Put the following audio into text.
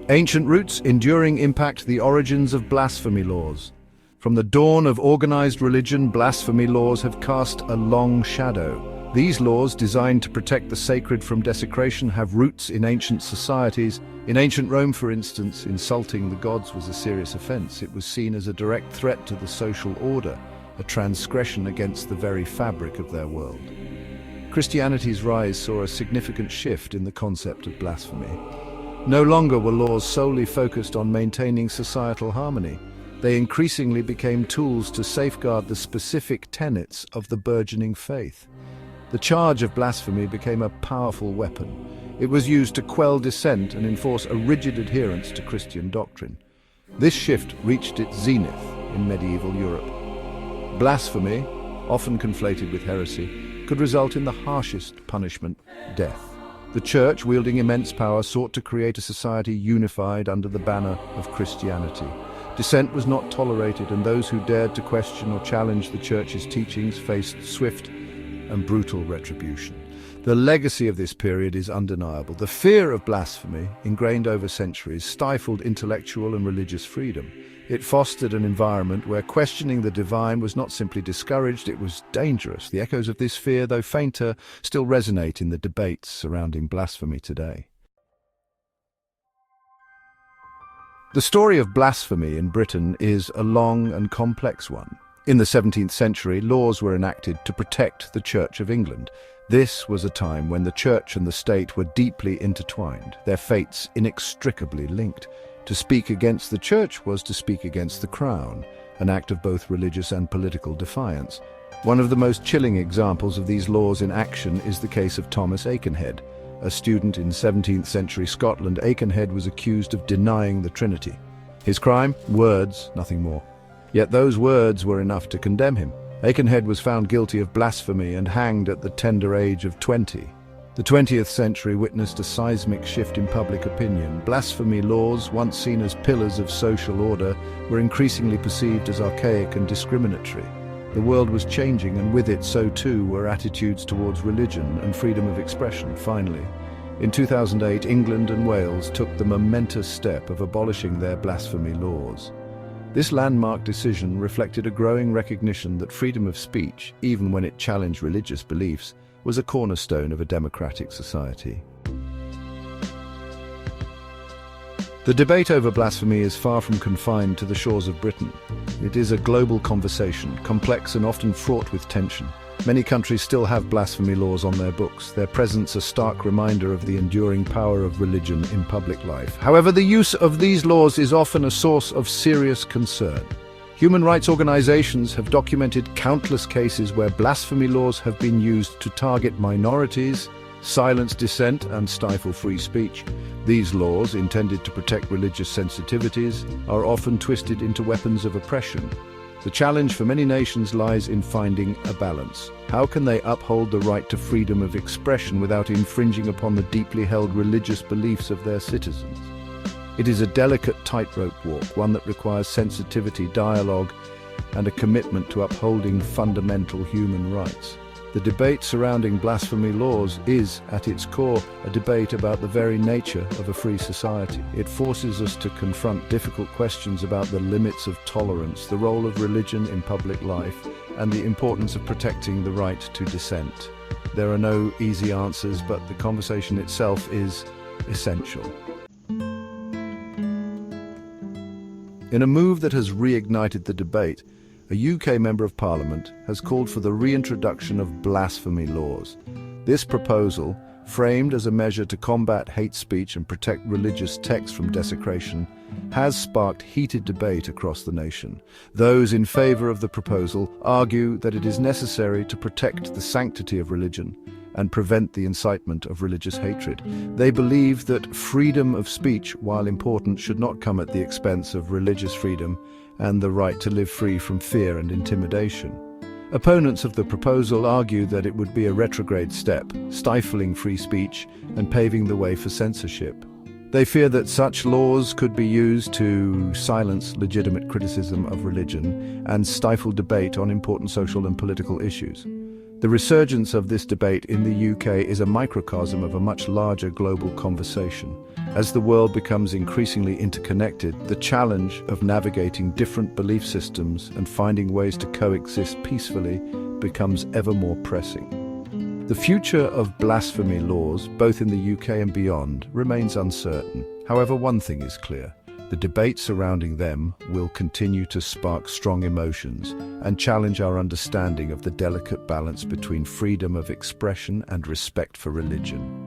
Ancient roots, enduring impact, the origins of blasphemy laws. From the dawn of organized religion, blasphemy laws have cast a long shadow. These laws, designed to protect the sacred from desecration, have roots in ancient societies. In ancient Rome, for instance, insulting the gods was a serious offense. It was seen as a direct threat to the social order, a transgression against the very fabric of their world. Christianity's rise saw a significant shift in the concept of blasphemy. No longer were laws solely focused on maintaining societal harmony. They increasingly became tools to safeguard the specific tenets of the burgeoning faith. The charge of blasphemy became a powerful weapon. It was used to quell dissent and enforce a rigid adherence to Christian doctrine. This shift reached its zenith in medieval Europe. Blasphemy, often conflated with heresy, could result in the harshest punishment, death. The Church, wielding immense power, sought to create a society unified under the banner of Christianity. Dissent was not tolerated, and those who dared to question or challenge the Church's teachings faced swift and brutal retribution. The legacy of this period is undeniable. The fear of blasphemy, ingrained over centuries, stifled intellectual and religious freedom. It fostered an environment where questioning the divine was not simply discouraged, it was dangerous. The echoes of this fear, though fainter, still resonate in the debates surrounding blasphemy today. The story of blasphemy in Britain is a long and complex one. In the 17th century, laws were enacted to protect the Church of England. This was a time when the Church and the state were deeply intertwined, their fates inextricably linked. To speak against the Church was to speak against the Crown, an act of both religious and political defiance. One of the most chilling examples of these laws in action is the case of Thomas Aikenhead. A student in 17th century Scotland, Aikenhead was accused of denying the Trinity. His crime? Words, nothing more. Yet those words were enough to condemn him. Aikenhead was found guilty of blasphemy and hanged at the tender age of 20. The 20th century witnessed a seismic shift in public opinion. Blasphemy laws, once seen as pillars of social order, were increasingly perceived as archaic and discriminatory. The world was changing, and with it so too were attitudes towards religion and freedom of expression. Finally, in 2008, England and Wales took the momentous step of abolishing their blasphemy laws. This landmark decision reflected a growing recognition that freedom of speech, even when it challenged religious beliefs, was a cornerstone of a democratic society. The debate over blasphemy is far from confined to the shores of Britain. It is a global conversation, complex and often fraught with tension. Many countries still have blasphemy laws on their books, their presence a stark reminder of the enduring power of religion in public life. However, the use of these laws is often a source of serious concern. Human rights organizations have documented countless cases where blasphemy laws have been used to target minorities, silence dissent, and stifle free speech. These laws, intended to protect religious sensitivities, are often twisted into weapons of oppression. The challenge for many nations lies in finding a balance. How can they uphold the right to freedom of expression without infringing upon the deeply held religious beliefs of their citizens? It is a delicate tightrope walk, one that requires sensitivity, dialogue, and a commitment to upholding fundamental human rights. The debate surrounding blasphemy laws is, at its core, a debate about the very nature of a free society. It forces us to confront difficult questions about the limits of tolerance, the role of religion in public life, and the importance of protecting the right to dissent. There are no easy answers, but the conversation itself is essential. In a move that has reignited the debate, a UK Member of Parliament has called for the reintroduction of blasphemy laws. This proposal, framed as a measure to combat hate speech and protect religious texts from desecration, has sparked heated debate across the nation. Those in favour of the proposal argue that it is necessary to protect the sanctity of religion and prevent the incitement of religious hatred. They believe that freedom of speech, while important, should not come at the expense of religious freedom and the right to live free from fear and intimidation. Opponents of the proposal argue that it would be a retrograde step, stifling free speech and paving the way for censorship. They fear that such laws could be used to silence legitimate criticism of religion and stifle debate on important social and political issues. The resurgence of this debate in the UK is a microcosm of a much larger global conversation. As the world becomes increasingly interconnected, the challenge of navigating different belief systems and finding ways to coexist peacefully becomes ever more pressing. The future of blasphemy laws, both in the UK and beyond, remains uncertain. However, one thing is clear. The debate surrounding them will continue to spark strong emotions and challenge our understanding of the delicate balance between freedom of expression and respect for religion.